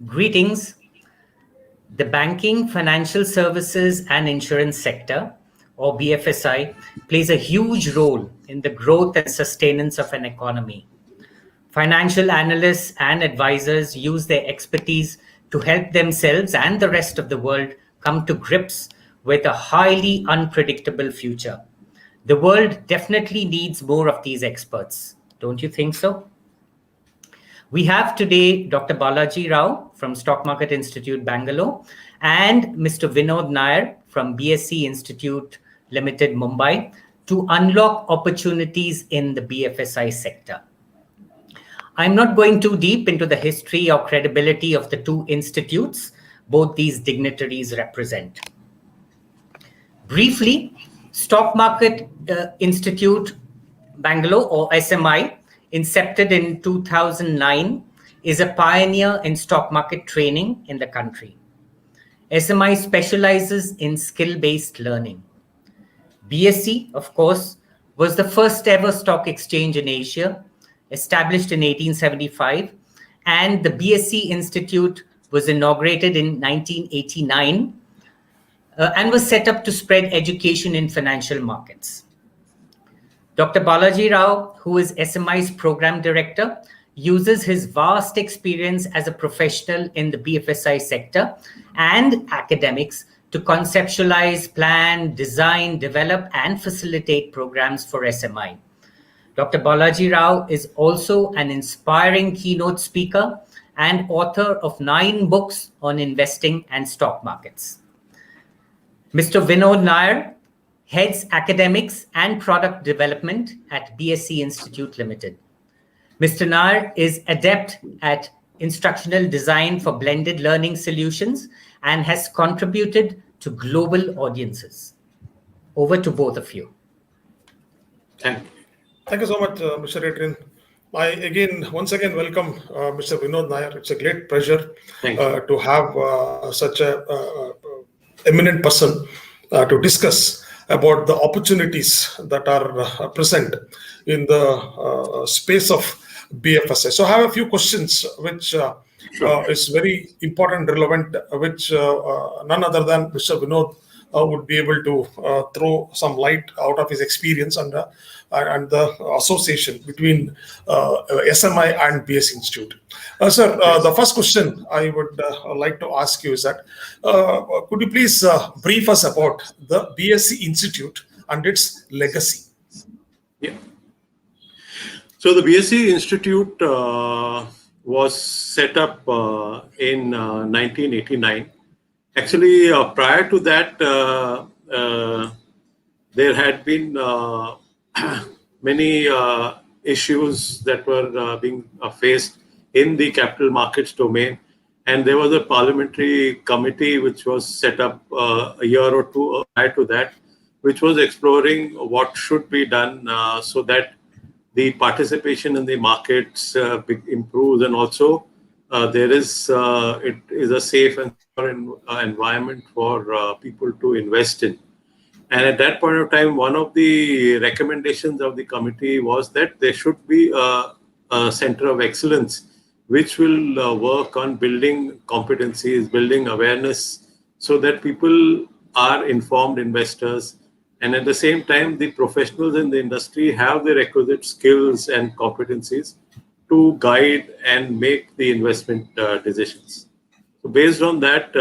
Greetings. The banking, financial services and insurance sector, or BFSI, plays a huge role in the growth and sustenance of an economy. Financial analysts and advisors use their expertise to help themselves and the rest of the world come to grips with a highly unpredictable future. The world definitely needs more of these experts. Don't you think so? We have today Dr. Balaji Rao from Stock Market Institute, Bangalore, and Mr. Vinod Nair from BSE Institute Limited, Mumbai, to unlock opportunities in the BFSI sector. I'm not going too deep into the history or credibility of the two institutes both these dignitaries represent. Briefly, Stock Market Institute, Bangalore, or SMI, incepted in 2009, is a pioneer in stock market training in the country. SMI specializes in skill-based learning. BSE, of course, was the first ever stock exchange in Asia, established in 1875, and the BSE Institute was inaugurated in 1989 and was set up to spread education in financial markets. Dr. Balaji Rao, who is SMI's program director, uses his vast experience as a professional in the BFSI sector and academics to conceptualize, plan, design, develop, and facilitate programs for SMI. Dr. Balaji Rao is also an inspiring keynote speaker and author of 9 books on investing and stock markets. Mr. Vinod Nair heads academics and product development at BSE Institute Limited. Mr. Nair is adept at instructional design for blended learning solutions and has contributed to global audiences. Over to both of you. Thank you so much, Mr. Adrian. I once again welcome Mr. Vinod Nair. It's a great pleasure to have such a eminent person to discuss about the opportunities that are present in the space of BFSI. So I have a few questions which is very important, relevant, which none other than Mr. Vinod would be able to throw some light out of his experience and the association between SMI and BSE Institute. Sir, the first question I would like to ask you is that, could you please brief us about the BSE Institute and its legacy? Yeah. So the BSE Institute was set up in 1989. Actually, prior to that, there had been many issues that were being faced in the capital markets domain. And there was a parliamentary committee which was set up a year or two prior to that, which was exploring what should be done so that the participation in the markets improves, and also it is a safe and environment for people to invest in. And at that point of time, one of the recommendations of the committee was that there should be a center of excellence which will work on building competencies, building awareness, so that people are informed investors. And at the same time, the professionals in the industry have the requisite skills and competencies to guide and make the investment decisions. So based on that,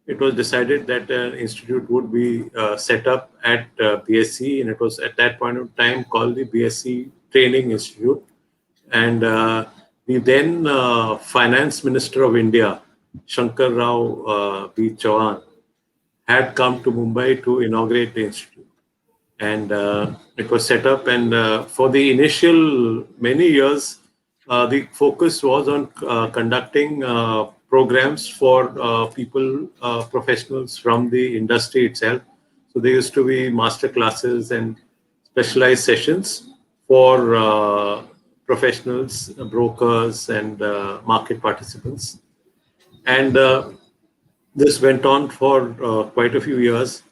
it was decided that an institute would be set up at BSE, and it was at that point of time called the BSE Training Institute. And the then Finance Minister of India, Shankar Rao B. Chauhan, had come to Mumbai to inaugurate the institute. And it was set up, and for the initial many years, the focus was on conducting programs for people, professionals from the industry itself. So there used to be master classes and specialized sessions for professionals, brokers, and market participants. And this went on for quite a few years.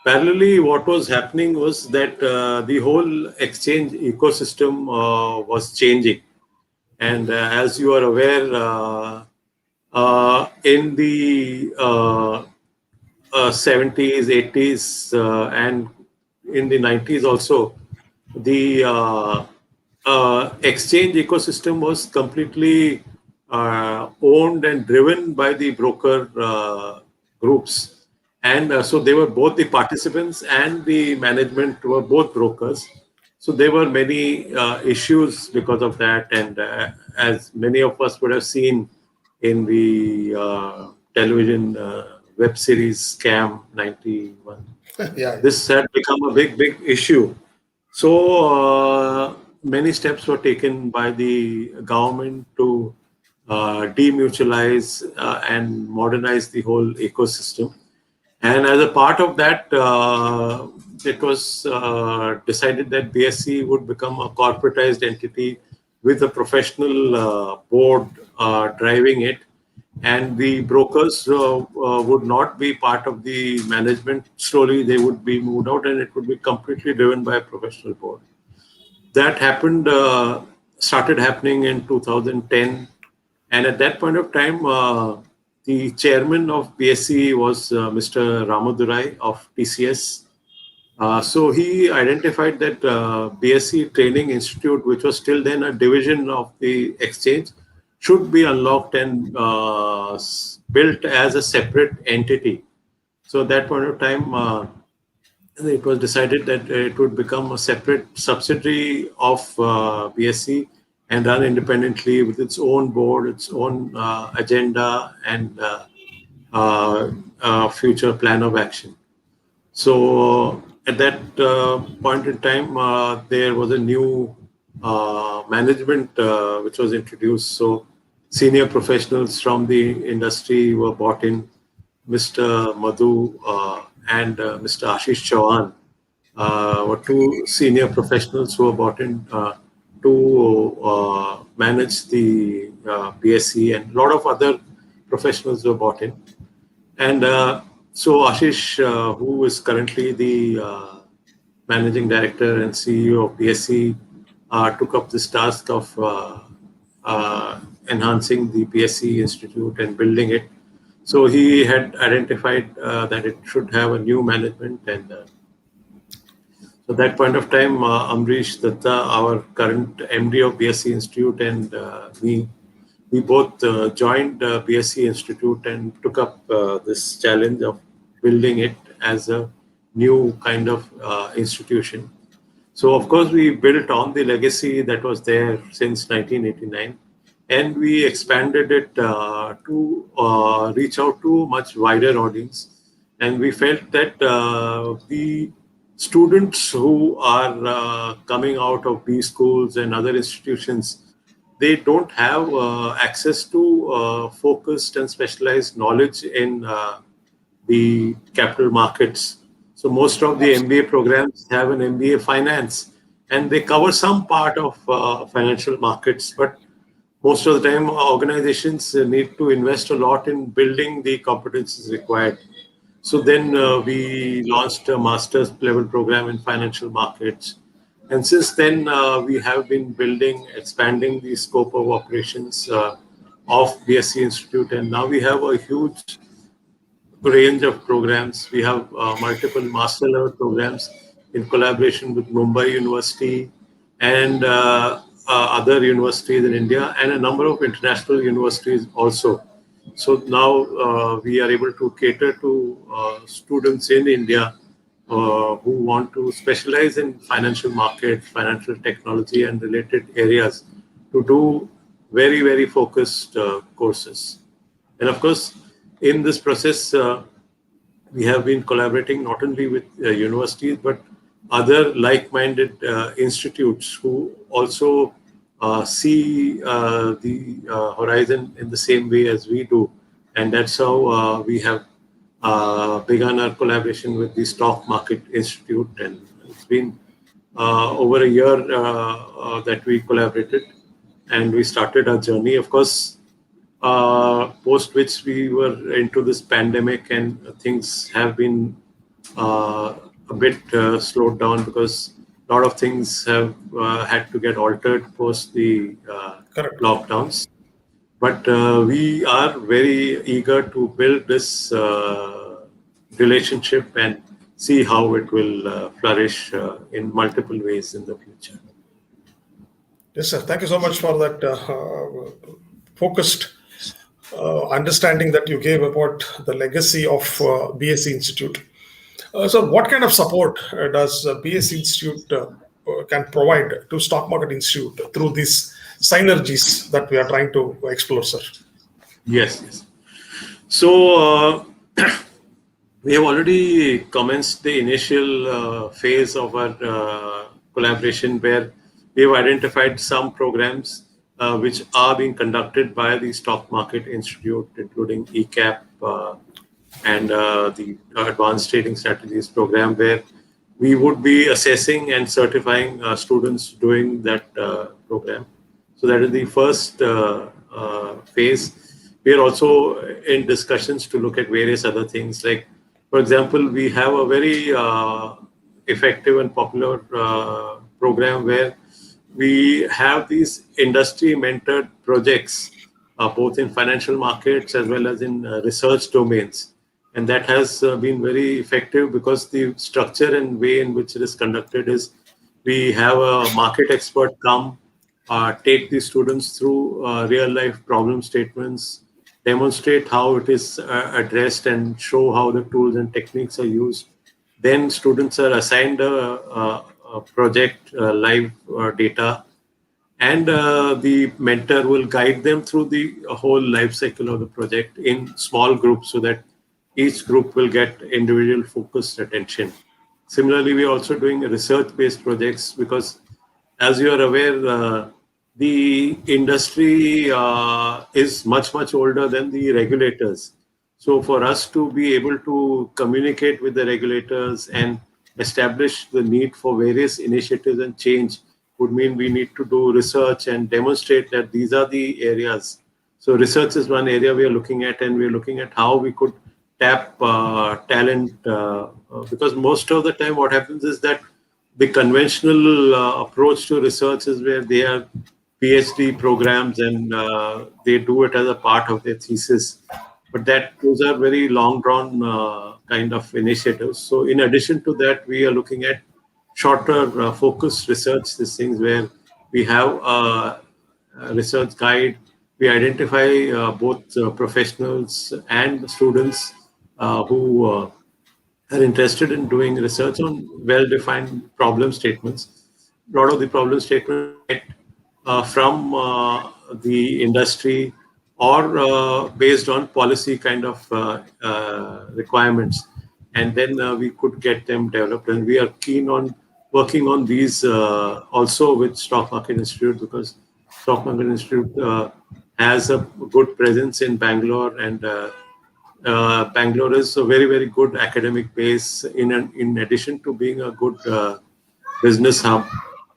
Parallelly, what was happening was that the whole exchange ecosystem was changing. And as you are aware, in the 70s, 80s, and in the 90s also, the exchange ecosystem was completely owned and driven by the broker groups. And so they were both the participants and the management were both brokers. So there were many issues because of that. And as many of us would have seen in the television web series Scam 91, Yeah. this had become a big issue. So many steps were taken by the government to demutualize and modernize the whole ecosystem. And as a part of that, it was decided that BSE would become a corporatized entity with a professional board driving it. And the brokers would not be part of the management. Slowly, they would be moved out and it would be completely driven by a professional board. That happened, started happening in 2010. And at that point of time, the chairman of BSE was Mr. Ramadurai of TCS. So he identified that BSE Training Institute, which was till then a division of the exchange, should be unlocked and built as a separate entity. So at that point of time, it was decided that it would become a separate subsidiary of BSE and run independently with its own board, its own agenda, and future plan of action. So at that point in time, there was a new management which was introduced. So senior professionals from the industry were brought in. Mr. Madhu and Mr. Ashish Chauhan were two senior professionals who were brought in to manage the BSE, and a lot of other professionals were brought in. And so Ashish, who is currently the managing director and CEO of BSE, took up this task of enhancing the BSE Institute and building it. So he had identified that it should have a new management, and so at that point of time, Amrish Datta, our current MD of BSE Institute, and we both joined BSE Institute and took up this challenge of building it as a new kind of institution. So of course, we built on the legacy that was there since 1989. And we expanded it to reach out to a much wider audience. And we felt that the students who are coming out of B schools and other institutions, they don't have access to focused and specialized knowledge in the capital markets. So most of the MBA programs have an MBA finance, and they cover some part of financial markets, but most of the time, organizations need to invest a lot in building the competencies required. So then we launched a master's level program in financial markets. And since then, we have been building, expanding the scope of operations of BSE Institute. And now we have a huge range of programs. We have multiple master level programs in collaboration with Mumbai University and other universities in India, and a number of international universities also. So now we are able to cater to students in India who want to specialize in financial markets, financial technology, and related areas to do very focused courses. And of course, in this process, we have been collaborating not only with universities, but other like-minded institutes who also see the horizon in the same way as we do. And that's how we have begun our collaboration with the Stock Market Institute. And it's been over a year that we collaborated and we started our journey. Of course, post which we were into this pandemic, and things have been a bit slowed down because a lot of things have had to get altered post the lockdowns. But we are very eager to build this relationship and see how it will flourish in multiple ways in the future. Yes, sir. Thank you so much for that focused understanding that you gave about the legacy of BSE Institute. So, what kind of support does BSE Institute can provide to Stock Market Institute through these synergies that we are trying to explore, sir? Yes. So, we have already commenced the initial phase of our collaboration, where we have identified some programs which are being conducted by the Stock Market Institute, including ECAP and the Advanced Trading Strategies program, where we would be assessing and certifying students doing that program. So that is the first phase. We are also in discussions to look at various other things. Like, for example, we have a very effective and popular program where we have these industry mentored projects, both in financial markets as well as in research domains. And that has been very effective because the structure and way in which it is conducted is we have a market expert come, take the students through real life problem statements, demonstrate how it is addressed, and show how the tools and techniques are used. Then students are assigned a project live data, and the mentor will guide them through the whole life cycle of the project in small groups, so that each group will get individual focused attention. Similarly, we are also doing research-based projects because, as you are aware, the industry is much older than the regulators. So for us to be able to communicate with the regulators and establish the need for various initiatives and change would mean we need to do research and demonstrate that these are the areas. So research is one area we are looking at, and we are looking at how we could tap talent, because most of the time what happens is that the conventional approach to research is where they have PhD programs and they do it as a part of their thesis. But those are very long drawn kind of initiatives. So in addition to that, we are looking at shorter focused research, these things where we have a research guide. We identify both professionals and students who are interested in doing research on well-defined problem statements. A lot of the problem statements from the industry or based on policy kind of requirements, and then we could get them developed. And we are keen on working on these also with Stock Market Institute, because Stock Market Institute has a good presence in Bangalore, and Bangalore is a very good academic base in addition to being a good business hub.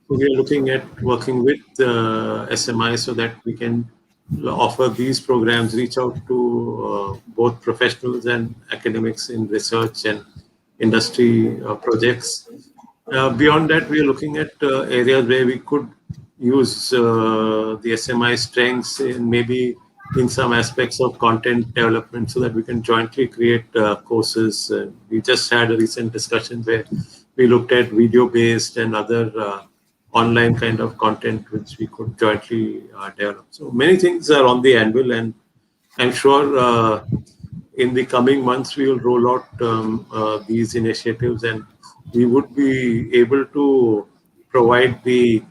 So we are looking at working with SMI so that we can offer these programs, reach out to both professionals and academics in research and industry projects. Beyond that, we are looking at areas where we could use the SMI strengths in maybe in some aspects of content development, so that we can jointly create courses. We just had a recent discussion where we looked at video-based and other online kind of content which we could jointly develop. So many things are on the anvil, and I'm sure in the coming months we will roll out these initiatives, and we would be able to provide the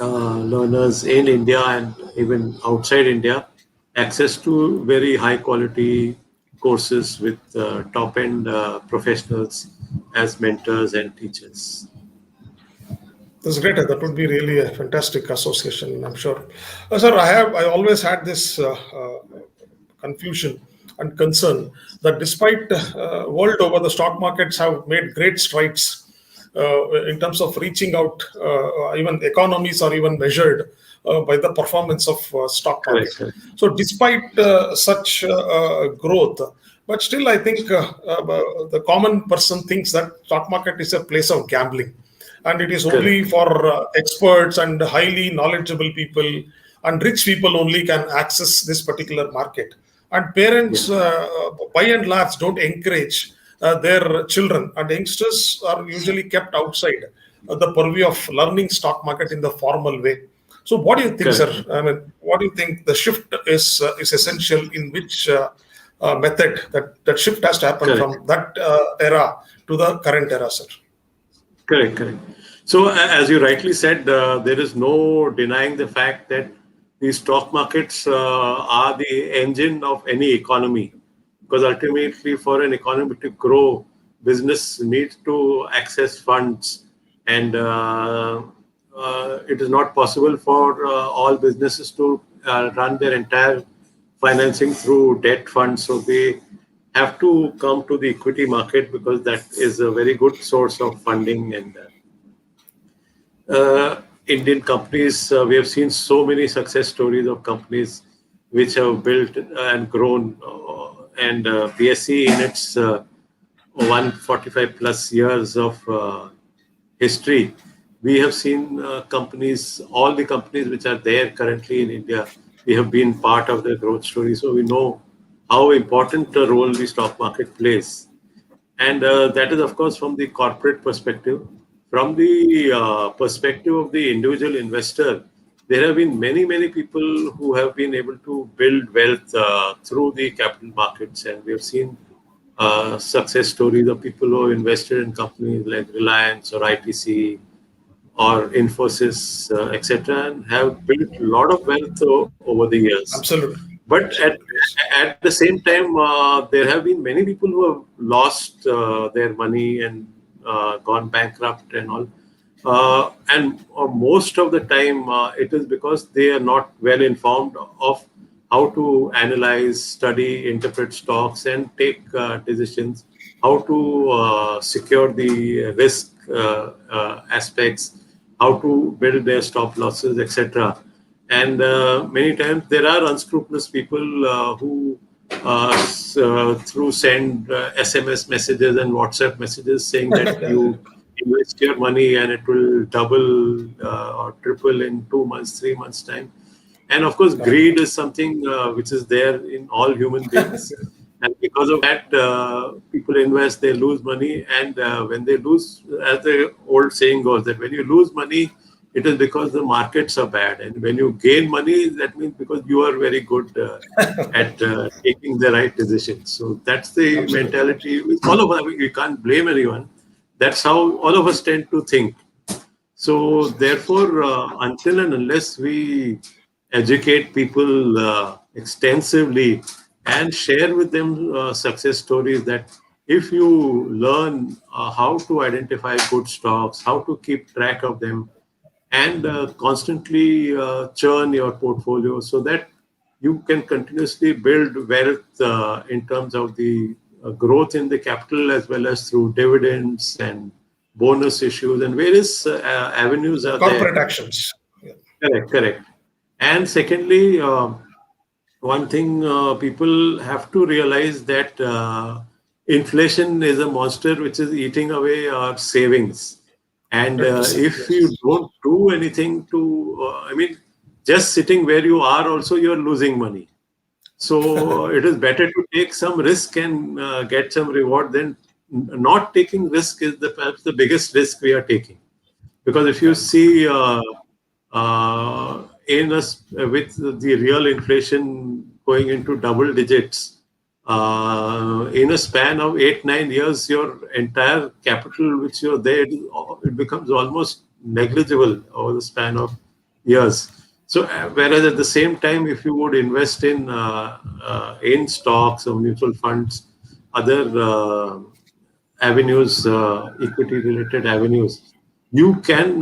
learners in India and even outside India access to very high quality courses with top end professionals as mentors and teachers. That's great. That would be really a fantastic association, I'm sure. Sir, I always had this confusion and concern that despite world over, the stock markets have made great strides in terms of reaching out. Even economies are even measured by the performance of stock market. Correct. So despite such growth, but still I think the common person thinks that stock market is a place of gambling, and it is only for experts and highly knowledgeable people and rich people only can access this particular market. And parents, by and large, don't encourage their children, and youngsters are usually kept outside the purview of learning stock market in the formal way. So, what do you think, sir? I mean, what do you think the shift is essential? In which method that shift has to happen from that era to the current era, sir? Correct. So, as you rightly said, there is no denying the fact that the stock markets are the engine of any economy. Because ultimately, for an economy to grow, business needs to access funds, and it is not possible for all businesses to run their entire financing through debt funds. So they have to come to the equity market because that is a very good source of funding. And Indian companies, we have seen so many success stories of companies which have built and grown. And BSE, in its 145 plus years of history, we have seen companies, all the companies which are there currently in India, we have been part of the growth story. So we know how important a role the stock market plays. And that is, of course, from the corporate perspective. From the perspective of the individual investor, there have been many people who have been able to build wealth through the capital markets. And we have seen success stories of people who have invested in companies like Reliance or ITC or Infosys, etc., and have built a lot of wealth over the years. Absolutely. But at the same time, there have been many people who have lost their money and gone bankrupt and all. And most of the time, it is because they are not well informed of how to analyze, study, interpret stocks and take decisions, how to secure the risk aspects, how to build their stop losses, etc. And many times there are unscrupulous people who through send SMS messages and WhatsApp messages saying that you invest your money and it will double or triple in 2 months, 3 months time. And of course, greed is something which is there in all human beings. And because of that, people invest, they lose money. And when they lose, as the old saying goes, that when you lose money, it is because the markets are bad. And when you gain money, that means because you are very good at taking the right decisions. So that's the mentality. All of us, we can't blame anyone. That's how all of us tend to think. So therefore, until and unless we educate people extensively and share with them success stories, that if you learn how to identify good stocks, how to keep track of them, and constantly churn your portfolio so that you can continuously build wealth in terms of the growth in the capital as well as through dividends and bonus issues and various avenues are corporate there. actions. Correct. And secondly, one thing people have to realize that inflation is a monster which is eating away our savings. And if you don't do anything to, just sitting where you are also, you're losing money. So it is better to take some risk and get some reward than not taking risk is perhaps the biggest risk we are taking. Because if you see with the real inflation going into double digits, in a span of 8-9 years, your entire capital which you're there, it becomes almost negligible over the span of years. So, whereas at the same time, if you would invest in stocks or mutual funds, other avenues, equity-related avenues, you can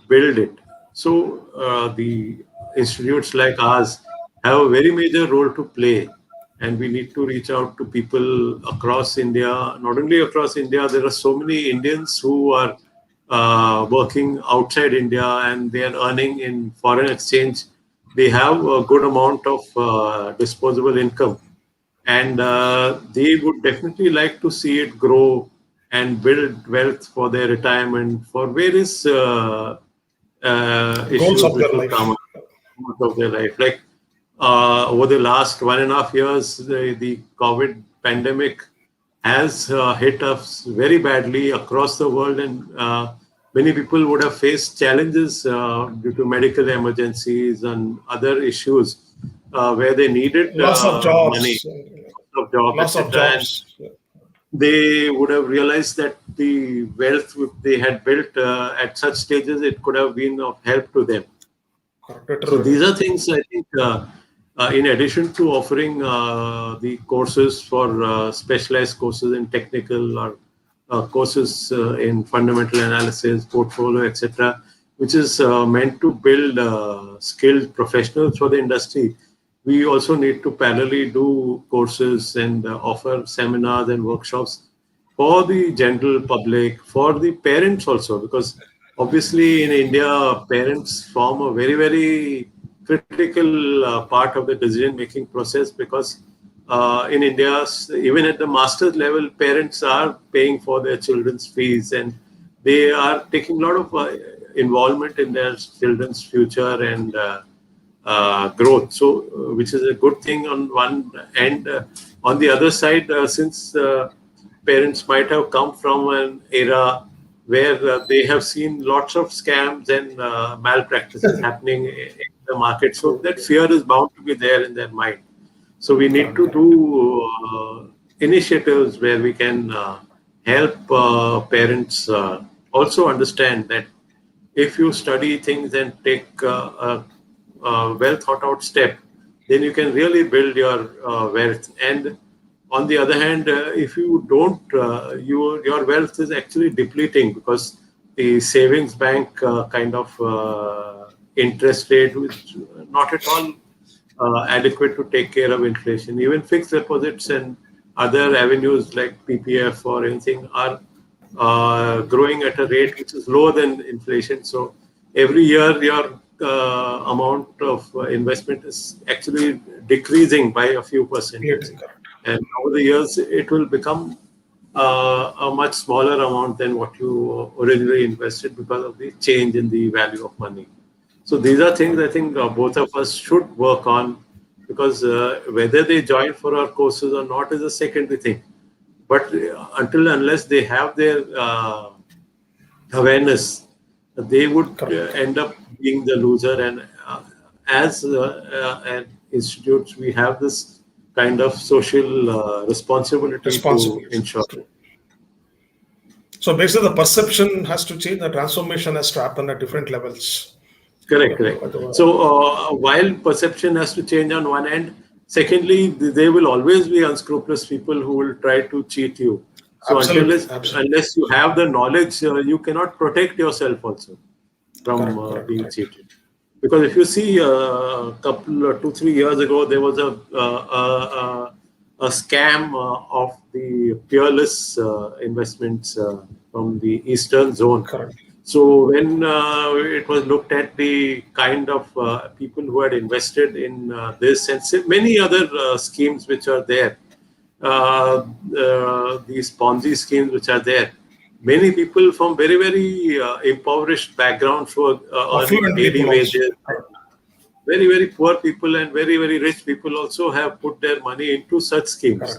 build it. So, the institutes like ours have a very major role to play. And we need to reach out to people across India. Not only across India, there are so many Indians who are working outside India and they are earning in foreign exchange. They have a good amount of disposable income. And they would definitely like to see it grow and build wealth for their retirement, for various issues goals of their life. of their life. Like over the last 1.5 years, the COVID pandemic has hit us very badly across the world, and many people would have faced challenges due to medical emergencies and other issues where they needed loss of money, jobs, loss of jobs, etc. They would have realized that the wealth they had built at such stages, it could have been of help to them. So these are things I think, in addition to offering the courses for specialized courses in technical or courses in fundamental analysis, portfolio, etc., which is meant to build skilled professionals for the industry. We also need to parallelly do courses and offer seminars and workshops for the general public, for the parents also, because obviously in India, parents form a very, very critical part of the decision-making process, because in India, even at the master's level, parents are paying for their children's fees, and they are taking a lot of involvement in their children's future and growth. So, which is a good thing on one end. On the other side, since parents might have come from an era where they have seen lots of scams and malpractices happening in the market, so that fear is bound to be there in their mind. So we need to do initiatives where we can help parents also understand that if you study things and take a well thought out step, then you can really build your wealth. And on the other hand, if you don't, your wealth is actually depleting, because the savings bank kind of interest rate is not at all adequate to take care of inflation. Even fixed deposits and other avenues like PPF or anything are growing at a rate which is lower than inflation. So every year your amount of investment is actually decreasing by a few percentage. And over the years, it will become a much smaller amount than what you originally invested because of the change in the value of money. So these are things I think both of us should work on, because whether they join for our courses or not is a secondary thing. But unless they have their awareness, they would end up being the loser. And as an institute, we have this kind of social responsibility to ensure. So basically, the perception has to change, the transformation has to happen at different levels. Correct. So while perception has to change on one end, secondly, there will always be unscrupulous people who will try to cheat you. So unless you have the knowledge, you cannot protect yourself also from being cheated. Because if you see a couple, 2-3 years ago, there was a scam of the peerless investments from the Eastern Zone. So when it was looked at the kind of people who had invested in this and many other schemes which are there, these Ponzi schemes which are there, many people from very, very impoverished backgrounds who are earning daily wages, very, very poor people and very, very rich people also have put their money into such schemes,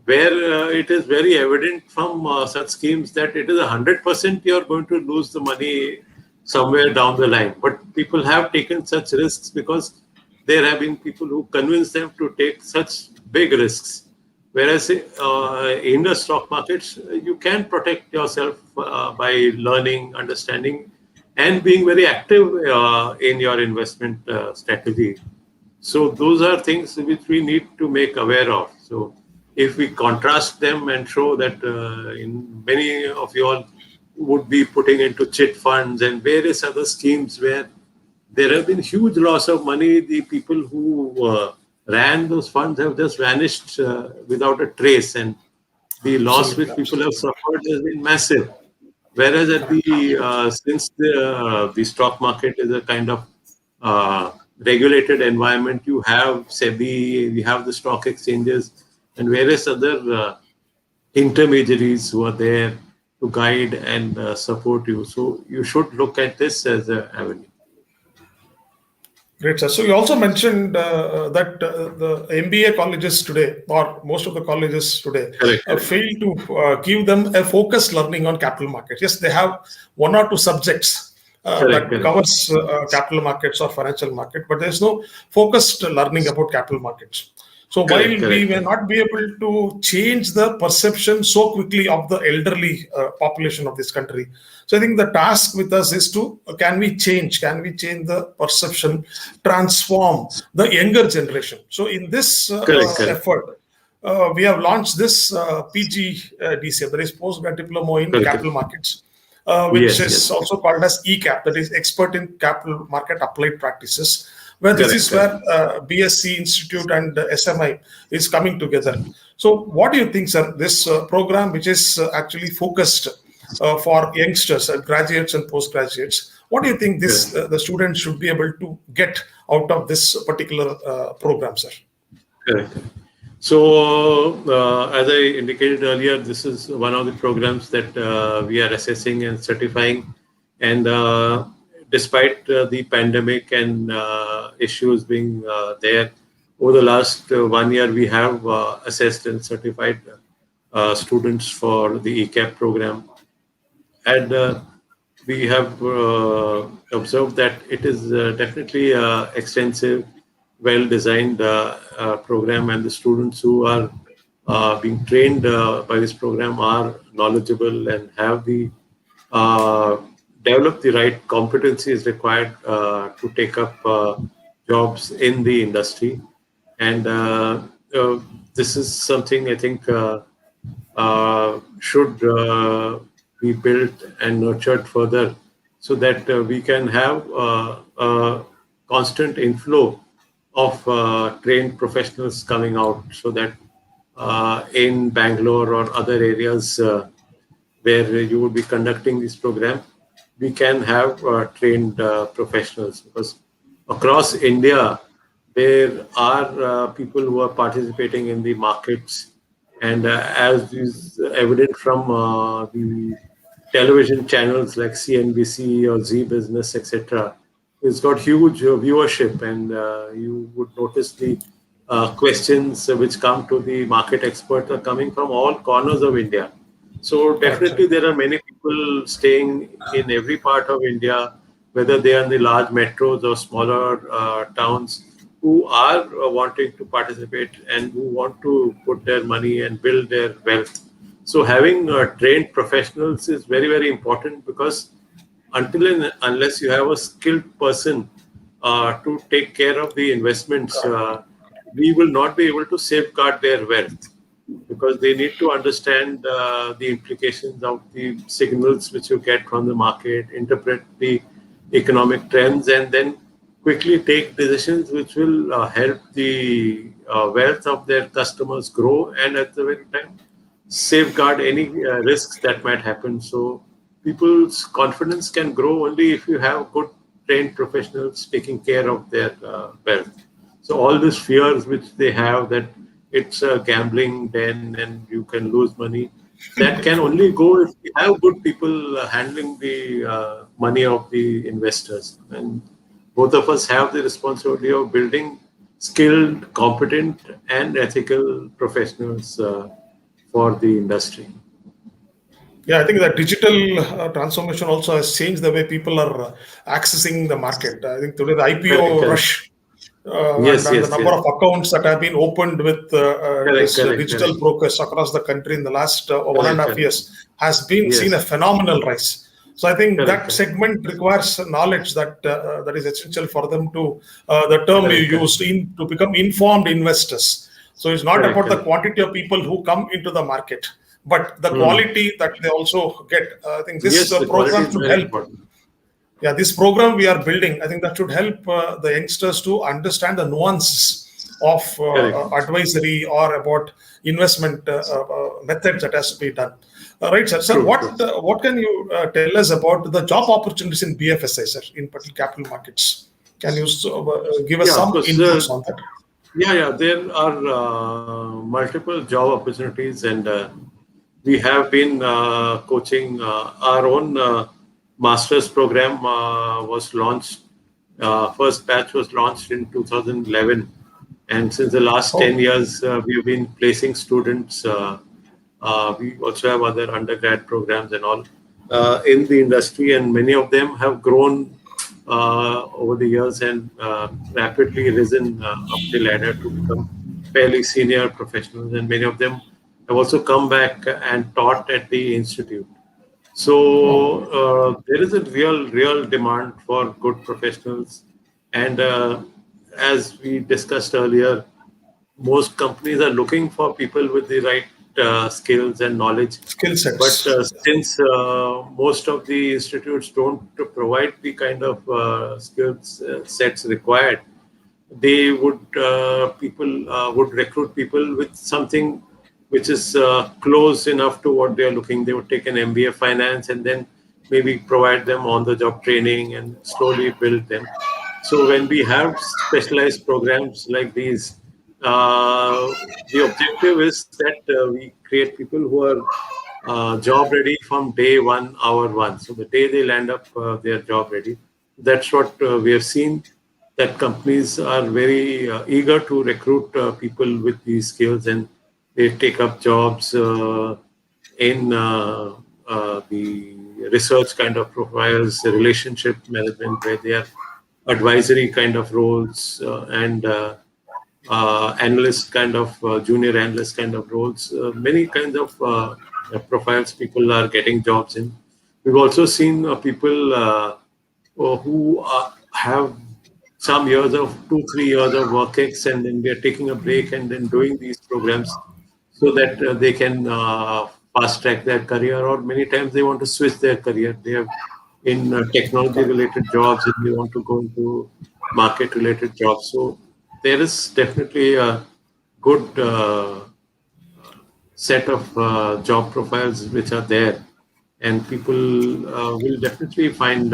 where it is very evident from such schemes that it is 100% you are going to lose the money somewhere down the line. But people have taken such risks because there have been people who convince them to take such big risks. Whereas in the stock markets, you can protect yourself by learning, understanding, and being very active in your investment strategy. So those are things which we need to make aware of. So if we contrast them and show that in many of you all would be putting into chit funds and various other schemes where there have been huge loss of money, the people who ran those funds have just vanished without a trace, and the loss which people have suffered has been massive. Whereas at the since the stock market is a kind of regulated environment, you have SEBI, you have the stock exchanges, and various other intermediaries who are there to guide and support you. So you should look at this as an avenue. Great, sir. So you also mentioned that the MBA colleges today, or most of the colleges today, fail to give them a focused learning on capital markets. Yes, they have one or two subjects that covers capital markets or financial market, but there's no focused learning about capital markets. So while we may not be able to change the perception so quickly of the elderly population of this country, so I think the task with us is to, can we change the perception, transform the younger generation. So in this effort, we have launched this PGDCM, that is Postgrad Diploma in Capital Markets, which is also called as ECAP, that is Expert in Capital Market Applied Practices, where this is where BSE Institute and SMI is coming together. So what do you think, sir, this program, which is actually focused for youngsters, graduates and postgraduates, what do you think this the students should be able to get out of this particular program, sir? Correct. So, as I indicated earlier, this is one of the programs that we are assessing and certifying. And despite the pandemic and issues being there, over the last 1 year, we have assessed and certified students for the ECAP program. And we have observed that it is definitely extensive, well-designed program, and the students who are being trained by this program are knowledgeable and have the develop the right competencies required to take up jobs in the industry. And this is something I think should be built and nurtured further, so that we can have a constant inflow of trained professionals coming out, so that in Bangalore or other areas where you would be conducting this program, we can have trained professionals, because across India there are people who are participating in the markets, and as is evident from the television channels like CNBC or Z Business, etc., it's got huge viewership, and you would notice the questions which come to the market expert are coming from all corners of India. So definitely there are many people staying in every part of India, whether they are in the large metros or smaller towns, who are wanting to participate and who want to put their money and build their wealth. So having trained professionals is very, very important, because until and unless you have a skilled person to take care of the investments, we will not be able to safeguard their wealth, because they need to understand the implications of the signals which you get from the market, interpret the economic trends, and then quickly take decisions which will help the wealth of their customers grow, and at the very time safeguard any risks that might happen. So people's confidence can grow only if you have good trained professionals taking care of their wealth. So all these fears which they have, that it's a gambling den and you can lose money, that can only go if you have good people handling the money of the investors. And both of us have the responsibility of building skilled, competent and ethical professionals for the industry. Yeah, I think that digital transformation also has changed the way people are accessing the market. I think today the IPO rush and the number of accounts that have been opened with digital brokers across the country in the last 1.5 years has been seen a phenomenal rise. So I think that segment requires knowledge that that is essential for them to, the term you used, to become informed investors. So it's not about the quantity of people who come into the market, but the quality that they also get. I think this program should help. Yeah, this program we are building, I think that should help the youngsters to understand the nuances of advisory or about investment methods that has to be done. Right, sir. So what can you tell us about the job opportunities in BFSI, sir, in particular capital markets? Can you give us some inputs on that? Yeah, there are multiple job opportunities, and we have been coaching our own master's program was launched First batch was launched in 2011, and since the last 10 years, we've been placing students. We also have other undergrad programs and all in the industry, and many of them have grown over the years and rapidly risen up the ladder to become fairly senior professionals. And many of them have also come back and taught at the institute. So there is a real demand for good professionals, and as we discussed earlier, most companies are looking for people with the right skills and knowledge. Skill sets. But since most of the institutes don't provide the kind of skills sets required, they would would recruit people with something which is close enough to what they are looking. They would take an MBA finance and then maybe provide them on-the-job training and slowly build them. So when we have specialized programs like these, the objective is that we create people who are job ready from day one, hour one. So the day they land up, they are job ready. That's what we have seen, that companies are very eager to recruit people with these skills, and they take up jobs in the research kind of profiles, relationship management, where they are advisory kind of roles and analyst kind of junior analyst kind of roles. Many kinds of profiles people are getting jobs in. We've also seen people who have some years of 2-3 years of work ex, and then we are taking a break and then doing these programs so that they can fast track their career, or many times they want to switch their career. They have in technology related jobs and they want to go into market related jobs. So there is definitely a good set of job profiles which are there, and people will definitely find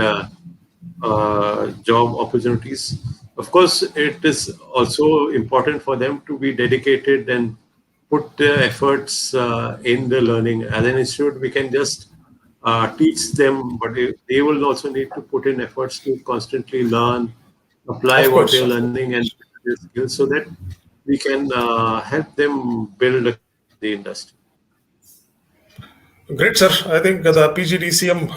job opportunities. Of course, it is also important for them to be dedicated and put their efforts in the learning. As an institute, we can just teach them, but they will also need to put in efforts to constantly learn, apply Of what course. they're learning, and their skills, so that we can help them build the industry. Great, sir. I think the PGDCM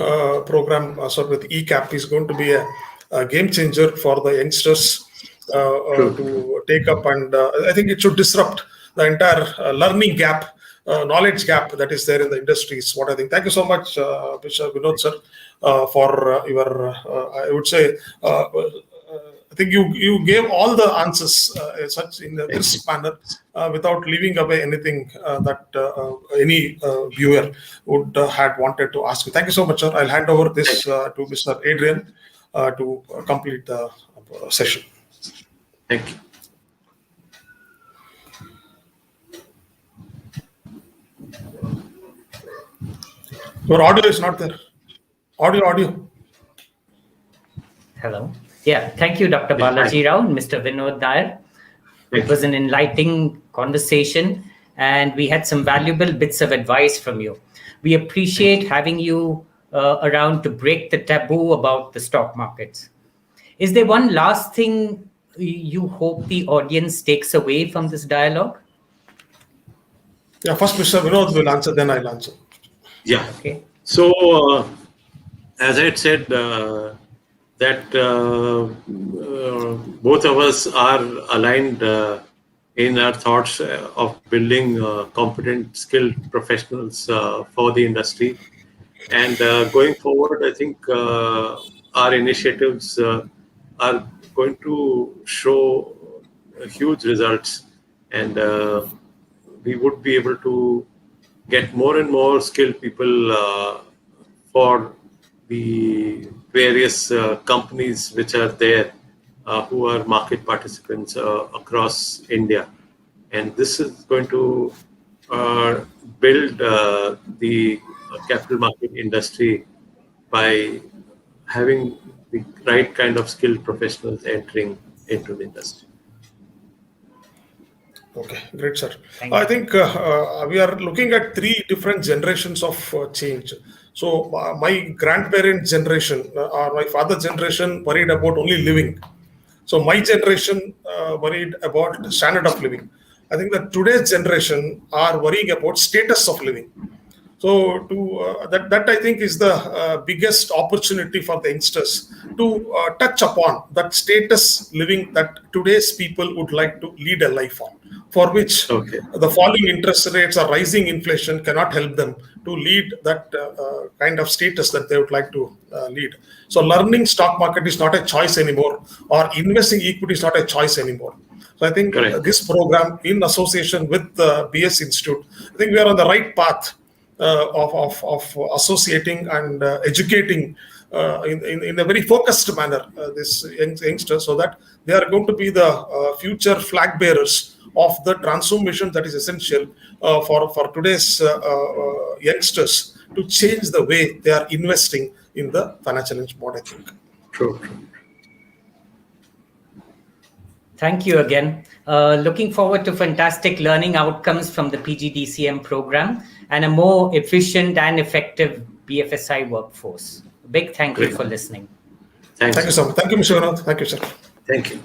program, with ECAP, is going to be a game changer for the youngsters to take up, and I think it should disrupt the entire learning gap, knowledge gap that is there in the industry. Is what I think. Thank you so much, Mr. Vinod, sir, for your, I would say, I think you gave all the answers such in this manner without leaving away anything that any viewer would had wanted to ask you. Thank you so much, sir. I'll hand over this to Mr. Adrian to complete the session. Thank you. Your audio is not there. Audio. Hello. Yeah, thank you, Dr. Balaji Rao and Mr. Vinod Nair. It was an enlightening conversation, and we had some valuable bits of advice from you. We appreciate having you around to break the taboo about the stock markets. Is there one last thing you hope the audience takes away from this dialogue? Yeah, first Mr. Vinod will answer, then I'll answer. Yeah. Okay. So, as I had said, that both of us are aligned in our thoughts of building competent, skilled professionals for the industry. And going forward, I think our initiatives are going to show huge results, and we would be able to get more and more skilled people for the various companies which are there who are market participants across India. And this is going to build the capital market industry by having the right kind of skilled professionals entering into the industry. Okay, great, sir. Thank I you. think we are looking at three different generations of change. So my grandparent generation or my father generation worried about only living. So my generation worried about standard of living. I think that today's generation are worrying about status of living. So that I think is the biggest opportunity for the youngsters to touch upon that status living that today's people would like to lead a life on, for which the falling interest rates or rising inflation cannot help them to lead that kind of status that they would like to lead. So learning stock market is not a choice anymore, or investing equity is not a choice anymore. So I think this program, in association with the BSE Institute, I think we are on the right path of associating and educating in a very focused manner this youngsters, so that they are going to be the future flag bearers of the transformation that is essential for today's youngsters to change the way they are investing in the financial instrument, I think. True. Thank you again. Looking forward to fantastic learning outcomes from the PGDCM program and a more efficient and effective BFSI workforce. A big thank you for listening. Thank you so much. Thank you, Mr. Vinod. Thank you, sir. Thank you.